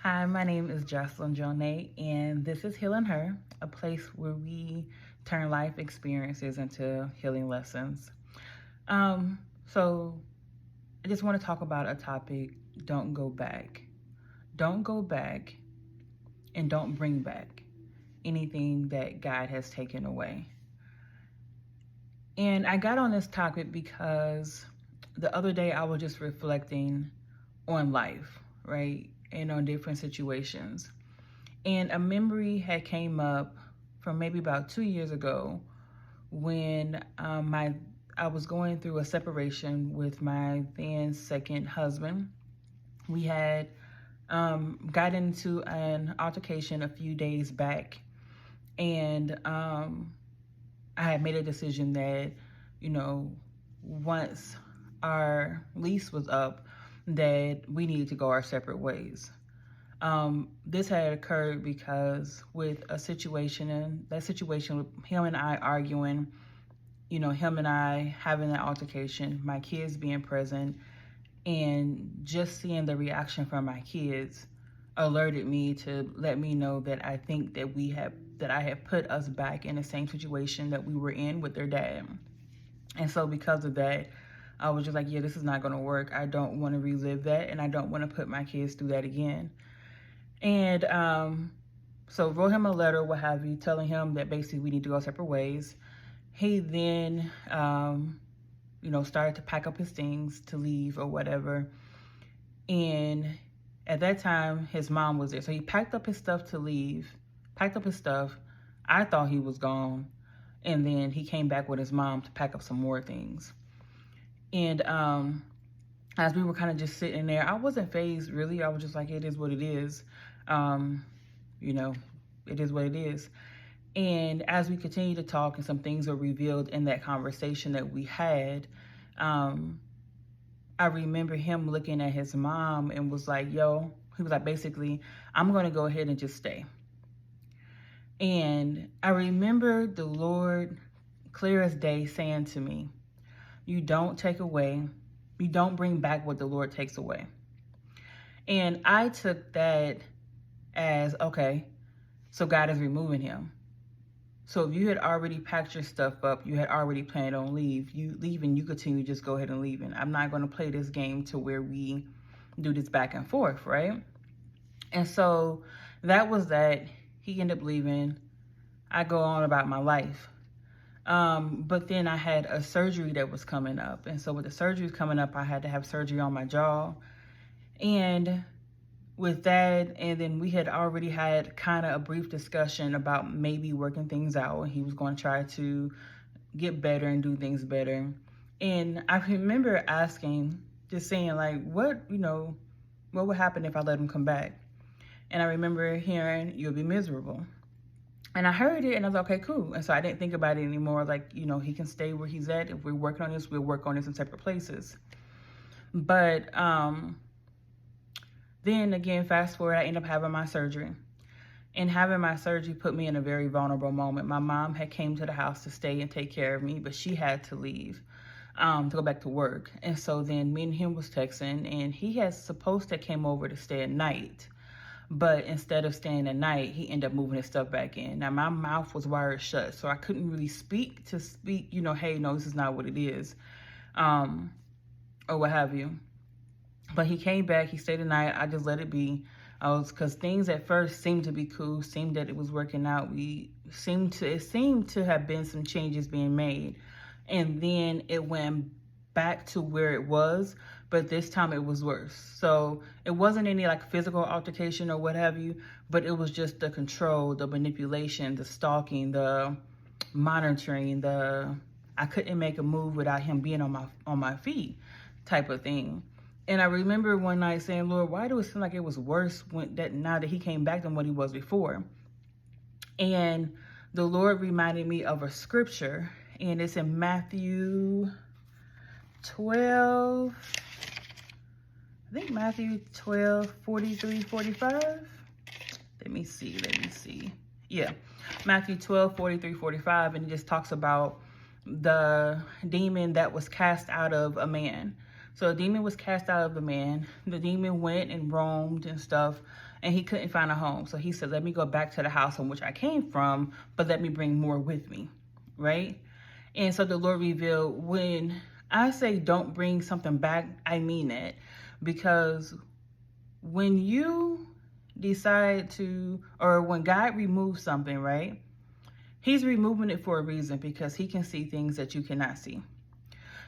Hi, my name is JONAE, and this is Healing Her, a place where we turn life experiences into healing lessons. So I just want to talk about a topic: don't go back. Don't go back, and don't bring back anything that God has taken away. And I got on this topic because the other day I was just reflecting on life, right? And on different situations. And a memory had came up from maybe about 2 years ago when I was going through a separation with my then second husband. We had got into an altercation a few days back, and I had made a decision that, you know, once our lease was up, that we needed to go our separate ways. This had occurred because with a situation, and that situation with him and I arguing, him and I having that altercation, my kids being present, and just seeing the reaction from my kids alerted me to let me know that I think that I had put us back in the same situation that we were in with their dad. And so because of that, I was just like, yeah, this is not going to work. I don't want to relive that, and I don't want to put my kids through that again. And so wrote him a letter, what have you, telling him that basically we need to go separate ways. He then, started to pack up his things to leave or whatever. And at that time, his mom was there. So he packed up his stuff to leave, packed up his stuff. I thought he was gone. And then he came back with his mom to pack up some more things. And as we were kind of just sitting there, I wasn't fazed really. I was just like, it is what it is. You know, it is what it is. And as we continued to talk and some things were revealed in that conversation that we had, I remember him looking at his mom and was like, he was like, basically, I'm going to go ahead and just stay. And I remember the Lord, clear as day, saying to me, you don't take away, you don't bring back what the Lord takes away. And I took that as, okay, so God is removing him. So if you had already packed your stuff up, you had already planned on leaving, you continue to just go ahead and leave. And I'm not going to play this game to where we do this back and forth, right? And so that was that. He ended up leaving. I go on about my life. But then I had a surgery that was coming up. And so with the surgery coming up, I had to have surgery on my jaw. And with that, and then we had already had kind of a brief discussion about maybe working things out. He was going to try to get better and do things better. And I remember asking, just saying like, what would happen if I let him come back? And I remember hearing, you'll be miserable. And I heard it and I was like, okay, cool. And so I didn't think about it anymore. Like, he can stay where he's at. If we're working on this, we'll work on this in separate places. But then again, fast forward, I ended up having my surgery. And having my surgery put me in a very vulnerable moment. My mom had came to the house to stay and take care of me, but she had to leave to go back to work. And so then me and him was texting, and he had supposed to came over to stay at night. But instead of staying at night, he ended up moving his stuff back in. Now, my mouth was wired shut, so I couldn't really speak, hey, no, this is not what it is, or what have you. But he came back, he stayed the night, I just let it be. Because things at first seemed to be cool, seemed that it was working out. It seemed to have been some changes being made. And then it went back to where it was, but this time it was worse. So it wasn't any like physical altercation or what have you, but it was just the control, the manipulation, the stalking, the monitoring, I couldn't make a move without him being on my feet type of thing. And I remember one night saying, Lord, why do it seem like it was worse now that he came back than what he was before? And the Lord reminded me of a scripture, and it's in Matthew 12, I think Matthew 12, 43, 45. Let me see. Yeah, Matthew 12, 43, 45, and it just talks about the demon that was cast out of a man. So a demon was cast out of the man. The demon went and roamed and stuff, and he couldn't find a home. So he said, let me go back to the house from which I came from, but let me bring more with me, right? And so the Lord revealed, when I say don't bring something back, I mean it. Because when you decide to, or when God removes something, right? He's removing it for a reason, because he can see things that you cannot see.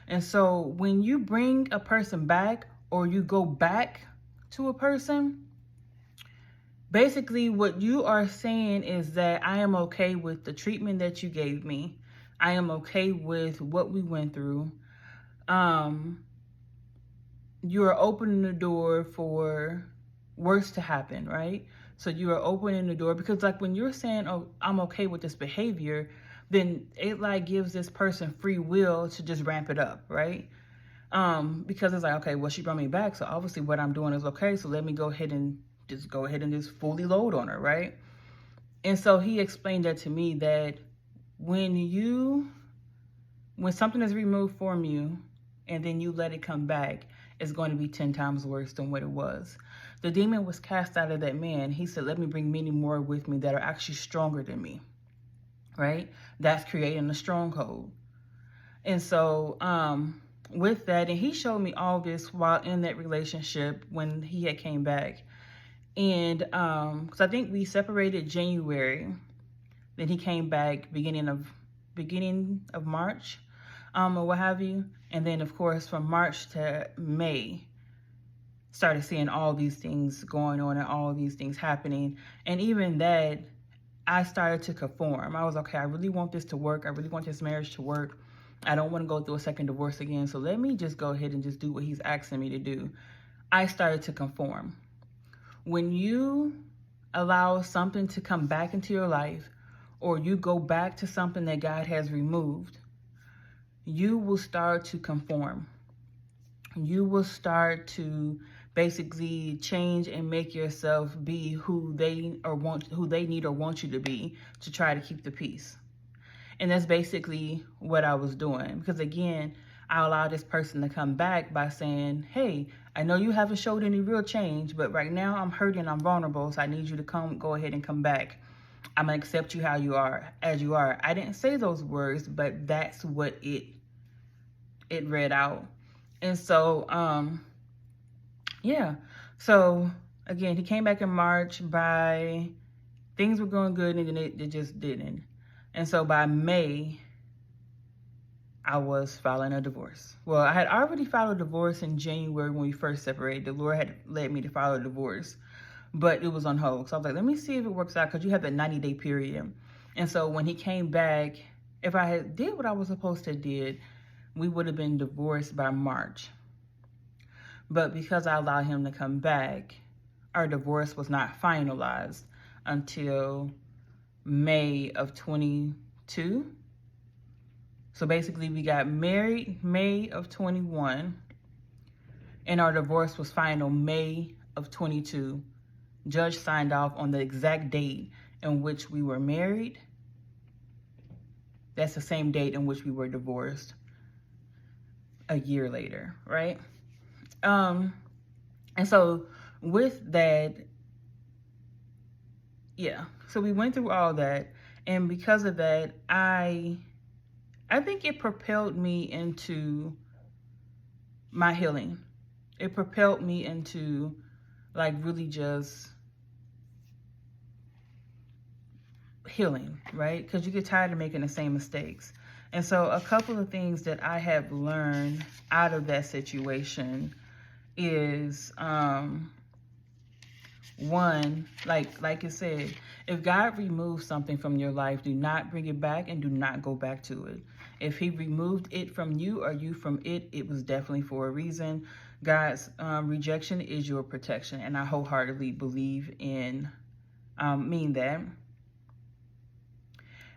And so when you bring a person back, or you go back to a person, basically what you are saying is that I am okay with the treatment that you gave me. I am okay with what we went through. You are opening the door for worse to happen, right? So you are opening the door, because like when you're saying, oh, I'm okay with this behavior, then it like gives this person free will to just ramp it up, right? Because it's like, okay, well, she brought me back, so obviously what I'm doing is okay, so let me go ahead and just fully load on her, right? And so he explained that to me, that when something is removed from you and then you let it come back, it's going to be 10 times worse than what it was. The demon was cast out of that man. He said, let me bring many more with me that are actually stronger than me, right? That's creating a stronghold. And so with that, and he showed me all this while in that relationship when he had came back. And because I think we separated January, then he came back beginning of March, or what have you. And then of course from March to May, started seeing all these things going on and all these things happening. And even that, I started to conform. I was okay, I really want this to work. I really want this marriage to work. I don't want to go through a second divorce again. So let me just go ahead and just do what he's asking me to do. I started to conform. When you allow something to come back into your life, or you go back to something that God has removed, you will start to conform. You will start to basically change and make yourself be who they need or want you to be, to try to keep the peace. And that's basically what I was doing. Because again, I allowed this person to come back by saying, hey, I know you haven't showed any real change, but right now I'm hurting, I'm vulnerable, so I need you to go ahead and come back. I'm gonna accept you as you are. I didn't say those words, but that's what it read out. And so, yeah. So again, he came back in March. By things were going good, and then it just didn't. And so by May, I was filing a divorce. Well, I had already filed a divorce in January when we first separated. The Lord had led me to file a divorce, but it was on hold. So I was like, let me see if it works out, because you have that 90-day period. And so when he came back, if I had did what I was supposed to did, we would have been divorced by March. But because I allowed him to come back, our divorce was not finalized until May of 22. So basically we got married May of 21, and our divorce was final May of 22. Judge signed off on the exact date in which we were married. That's the same date in which we were divorced a year later, right? And so with that, yeah, so we went through all that, and because of that, I think it propelled me into my healing. It propelled me into like really just healing, right? Because you get tired of making the same mistakes. And so a couple of things that I have learned out of that situation is, one, like I said, if God removes something from your life, do not bring it back and do not go back to it. If he removed it from you or you from it, it was definitely for a reason. God's rejection is your protection, and I wholeheartedly believe in mean that.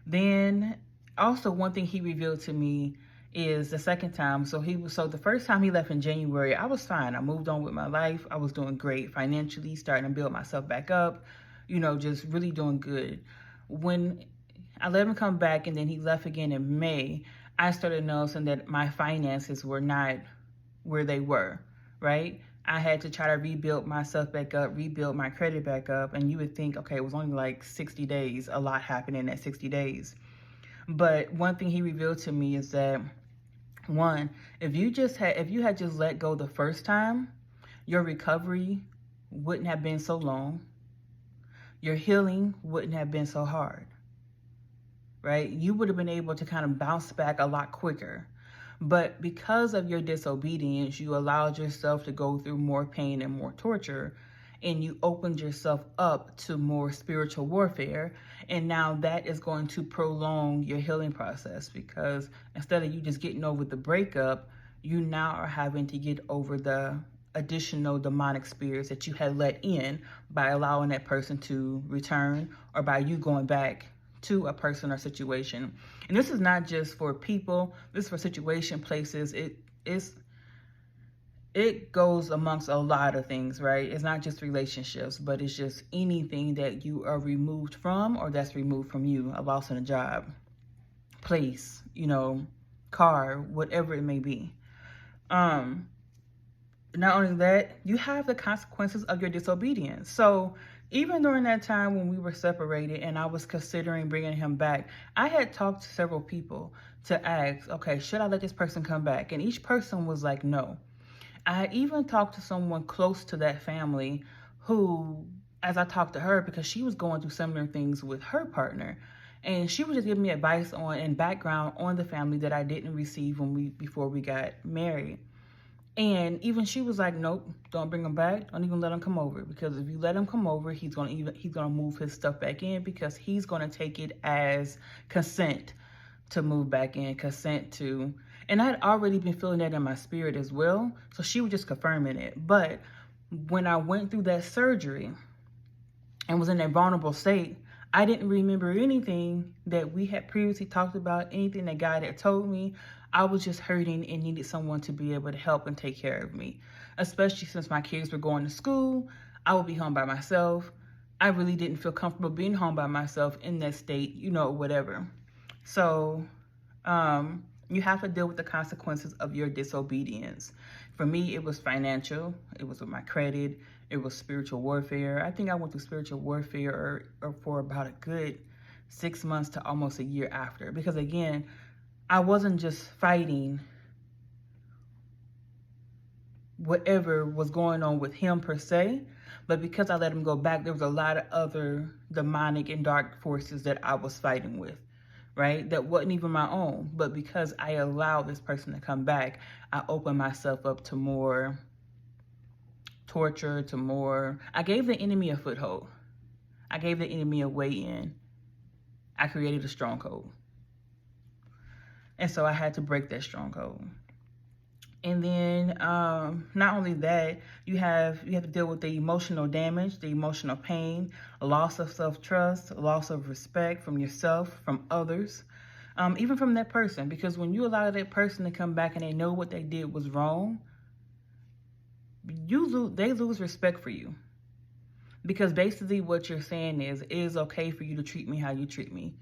Then also one thing he revealed to me is the second time. So the first time he left in January, I was fine. I moved on with my life. I was doing great financially, starting to build myself back up, just really doing good. When I let him come back and then he left again in May, I started noticing that my finances were not where they were, right? I had to try to rebuild myself back up, rebuild my credit back up. And you would think, okay, it was only like 60 days. A lot happened in that 60 days. But one thing he revealed to me is that, one, if you had just let go the first time, your recovery wouldn't have been so long. Your healing wouldn't have been so hard, right? You would have been able to kind of bounce back a lot quicker. But because of your disobedience, you allowed yourself to go through more pain and more torture, and you opened yourself up to more spiritual warfare. And now that is going to prolong your healing process, because instead of you just getting over the breakup, you now are having to get over the additional demonic spirits that you had let in by allowing that person to return, or by you going back to a person or situation. And this is not just for people, this is for situation, places. It goes amongst a lot of things, right? It's not just relationships, but it's just anything that you are removed from, or that's removed from you. A loss in a job, place, car, whatever it may be. Not only that, you have the consequences of your disobedience. So even during that time when we were separated and I was considering bringing him back, I had talked to several people to ask, okay, should I let this person come back? And each person was like, no. I had even talked to someone close to that family who, as I talked to her, because she was going through similar things with her partner, and she was just giving me advice on and background on the family that I didn't receive before we got married. And even she was like, nope, don't bring him back. Don't even let him come over, because if you let him come over, he's gonna move his stuff back in, because he's gonna take it as consent to move back in, consent to. And I had already been feeling that in my spirit as well, so she was just confirming it. But when I went through that surgery and was in that vulnerable state, I didn't remember anything that we had previously talked about, anything that God had told me. I was just hurting and needed someone to be able to help and take care of me, especially since my kids were going to school. I would be home by myself. I really didn't feel comfortable being home by myself in that state, whatever. So you have to deal with the consequences of your disobedience. For me, it was financial. It was with my credit. It was spiritual warfare. I think I went through spiritual warfare for about a good 6 months to almost a year after. Because again, I wasn't just fighting whatever was going on with him per se, but because I let him go back, there was a lot of other demonic and dark forces that I was fighting with, right? That wasn't even my own. But because I allowed this person to come back, I opened myself up to more torture, I gave the enemy a foothold. I gave the enemy a way in. I created a stronghold. And so I had to break that stronghold. And then not only that, you have to deal with the emotional damage, the emotional pain, a loss of self-trust, a loss of respect from yourself, from others, even from that person. Because when you allow that person to come back and they know what they did was wrong, they lose respect for you. Because basically what you're saying is, it is okay for you to treat me how you treat me.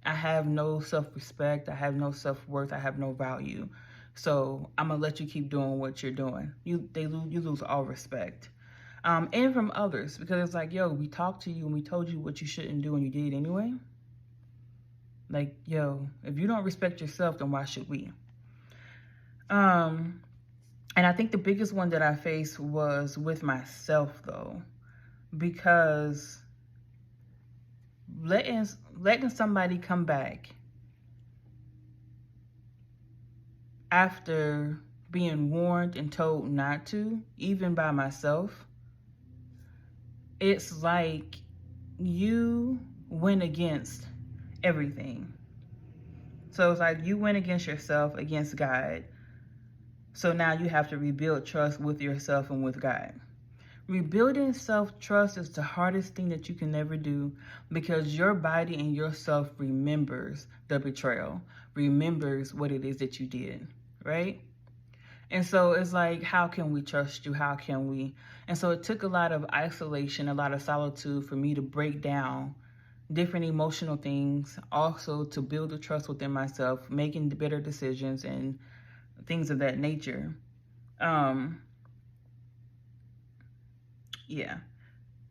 I have no self-respect. I have no self-worth. I have no value. So I'm going to let you keep doing what you're doing. You lose all respect. And from others, because it's like, yo, we talked to you and we told you what you shouldn't do and you did it anyway. Like, yo, if you don't respect yourself, then why should we? And I think the biggest one that I faced was with myself, though, because letting somebody come back after being warned and told not to, even by myself, it's like you went against everything. So it's like you went against yourself, against God. So now you have to rebuild trust with yourself and with God. Rebuilding self-trust is the hardest thing that you can ever do, because your body and yourself remembers the betrayal, remembers what it is that you did, right? And so it's like, how can we trust you? How can we? And so it took a lot of isolation, a lot of solitude for me to break down different emotional things, also to build the trust within myself, making the better decisions and things of that nature. Um, yeah.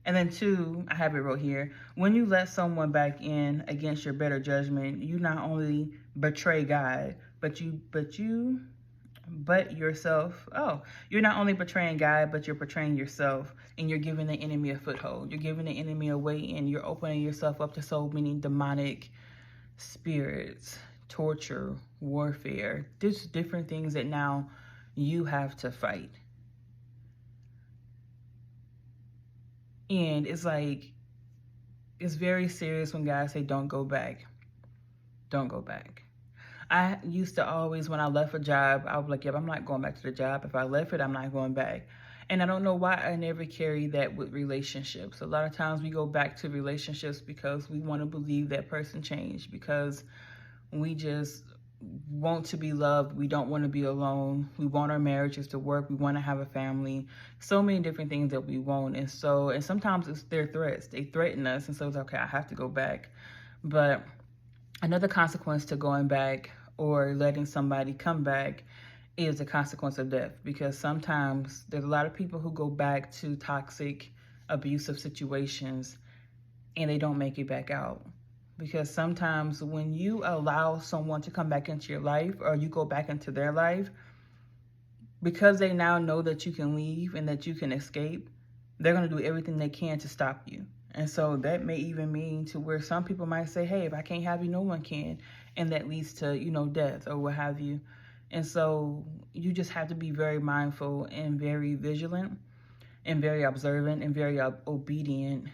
And then two, I have it wrote here. When you let someone back in against your better judgment, you not only betray God, but yourself. Oh, you're not only betraying God, but you're betraying yourself, and you're giving the enemy a foothold. You're giving the enemy a way in. You're opening yourself up to so many demonic spirits, torture, warfare. There's different things that now you have to fight. And it's like, it's very serious when guys say, don't go back. Don't go back. I used to always, when I left a job, I was like, yep, I'm not going back to the job. If I left it, I'm not going back. And I don't know why I never carry that with relationships. A lot of times we go back to relationships because we want to believe that person changed, because we just want to be loved. We don't want to be alone. We want our marriages to work. We want to have a family. So many different things that we want. And sometimes it's their threats. They threaten us. And so it's okay, I have to go back. But another consequence to going back or letting somebody come back is the consequence of death, because sometimes there's a lot of people who go back to toxic, abusive situations and they don't make it back out. Because sometimes when you allow someone to come back into your life, or you go back into their life, because they now know that you can leave and that you can escape, they're going to do everything they can to stop you. And so that may even mean to where some people might say, hey, if I can't have you, no one can. And that leads to, death or what have you. And so you just have to be very mindful and very vigilant and very observant and very obedient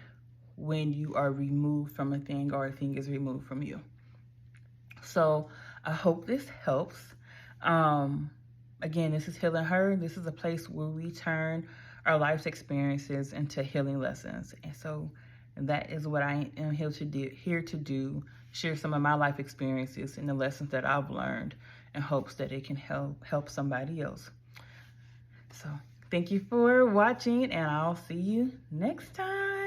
when you are removed from a thing or a thing is removed from you. So I hope this helps. Again, this is Healing Her. This is a place where we turn our life's experiences into healing lessons. And so that is what I am here to do, share some of my life experiences and the lessons that I've learned in hopes that it can help somebody else. So thank you for watching, and I'll see you next time.